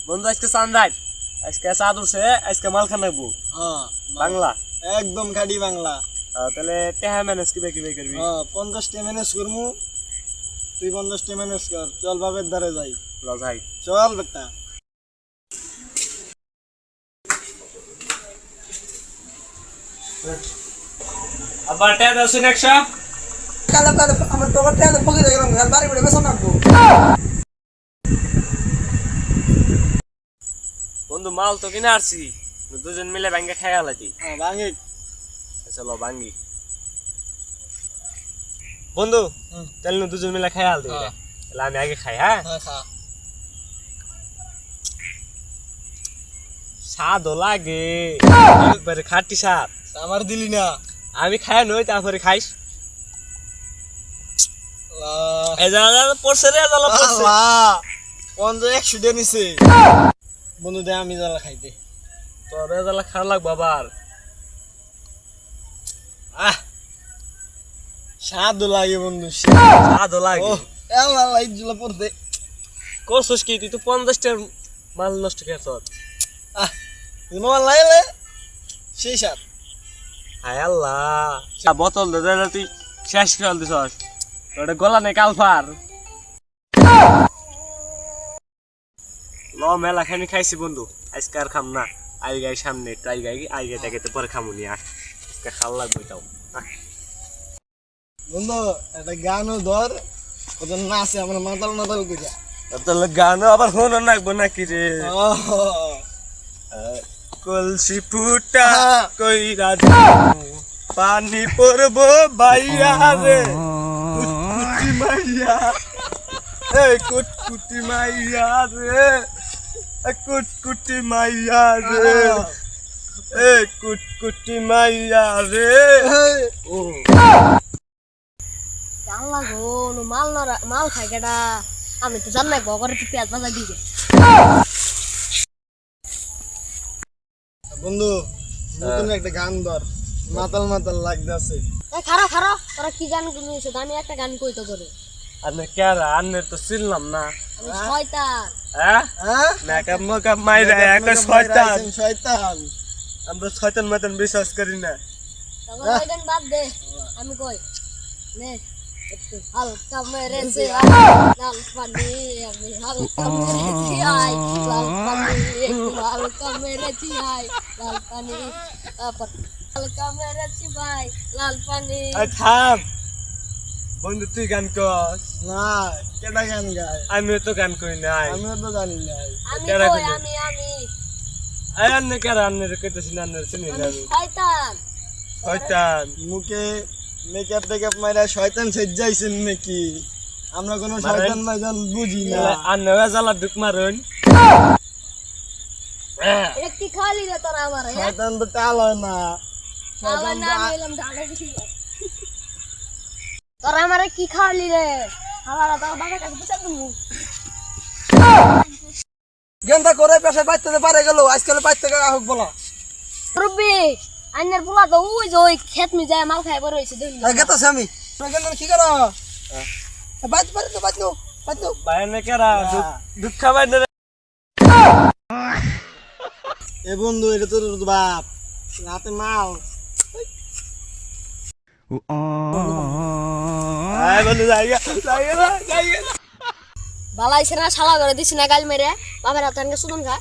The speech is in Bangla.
বন্ধু আজকে চান্দাই আজকে চাঁদ উঠছে আজকে মাল খান রাখবো। হ্যাঁ বাংলা একদম খাঁটি বাংলা। তাহলে টেহা ম্যানেজ কিবে কিবে করবি? 50টা ম্যানেজ করমু, তুই 50টা ম্যানেজ কর। চল বাপের দ্বারে যাই। ল যাই। চল বেটা। আবার টেহা দাও শুনে 100। কালো কালো আমার তো বড় টাকা পকেটে গেলাম, আর বাড়ি বাড়ি বেসন রাখবো। বন্ধু মাল তো কিনে আসছি, দুজন মিলে ভাঙ্গে খাই আলাদি। হ্যাঁ ভাঙি। চলো ভাঙ্গি বন্ধু, তাহলে দুজন মিলে খাই আলাদি। তাহলে আমি আগে খাই। হ্যাঁ হ্যাঁ খা। স্বাদও লাগে একবারে খাটি স্বাদ। আমার দিলি না। আমি খাই নই তারপরে খাইস। এই জানা পড়ছে রে, জ্বালা পড়ছে। 100 টাকা নিছে বন্ধু, দে আমি জ্বালা খাইতে। তোর জ্বালা খাওয়া লাগবো আবার। স্বাদ লাগে বন্ধু, স্বাদও লাগে। লাইট জ্বালা পড়তে। করছিস কি তুই? তো 50টার মাল নষ্ট খেয়েছ। মোবাইল লাইলে সেই স্বাদ। হায় আল্লাহ, বোতল দে তুই শেষ করে দিছস। তোর গলা নেই কালফার। ল মেলা খানি খাইছি বন্ধু, আজকে আর খাম না। আই গাই সামনে ট্রাই গাই আই গাই তাকে পরে খামুনি। আজকে খাল লাগবে তাও। বন্ধু একটা গানও ধর, কত নাচে আমরা মাতাল মাতাল কইরা। তাহলে গানও আবার শোনো নাকবো নাকি রে? কলসি ফুটা কইরা পানি পড়বো বাইয়া রে, কুটকুটি মাইয়া। এই কুটকুটি মাইয়া রে, কুটকুটি মাইয়া রে, এই কুটকুটি মাইয়া রে। ও জানলা গো মাল খাই কেডা? আমি তো জান না ঘরে তো পেঁয়াজ ভাজা দিবে। বন্ধু নতুন একটা গান ধর, মাতাল মাতাল লাগতেছে। খারো খারো, তোরা কি গান শুনিস? আমি একটা গান কইতো করে। আনে কেরা আনে তো চিনলাম না। আমি শয়তান। হ্যাঁ হ্যাঁ মেকআপ মেকআপ মাইরা একটা শয়তান। শয়তান। আমরা শয়তান মতন বিশ্বাস করি না। তখন ওই গান বাদ দে, আমি কই নে একটু হালকা মেরেছে লাল পানি, আমি হালকা মেরেছি আই লাল পানি, একটু হালকা মেরেছি আই লাল পানি, তারপর হালকা মেরেছি ভাই লাল পানি। আই থাম বন্ধু, তুই গান কর। না কেডা গান গায়? আমিও তো গান করি নাই। আমিও তো জানি নাই। আমি কেডা কই কইলো? আমি আই আনে কেরা আনে কইতেছি না, আনে চিনি না আমি। শয়তান। শয়তান মুখে মেকআপ টেকআপ মাইরা শয়তান সেজাইছেন নাকি? আমরা কোনো শয়তান মাইজান বুঝি না। আনে জ্বালা ঢুক মারুন। এটা কি খালি রে তোরা আমার? শয়তান তো টাল হয় না। শয়তান না নিলাম ঢাকা দিছি। তোরা আমারে কি খালি রে? হালারা তো বাবা কাছে বিচার দিমু। গেন্দা করে পেশা বাইতে পারে গেল, আজকাল বাইতে হোক বলা। রুবি আইনের পোলা তো ওই যে ওই ক্ষেত মি যায় মাল খাই বড় হইছে দেখলি। গেতাছে আমি। গেন্দা কি করো? বাইতে পারে তো বাইতে বাইতে। বাইনে কেরা দুধ খাবাই না। এ বন্ধু এটা তোর বাপ রাতে মাল। আয় বন্ধু যাইগা যাইগা যাইগা। বালাইছে না শালা করে দিছি না গাল মেরে বাবার হাতে আনকে সুদন খা।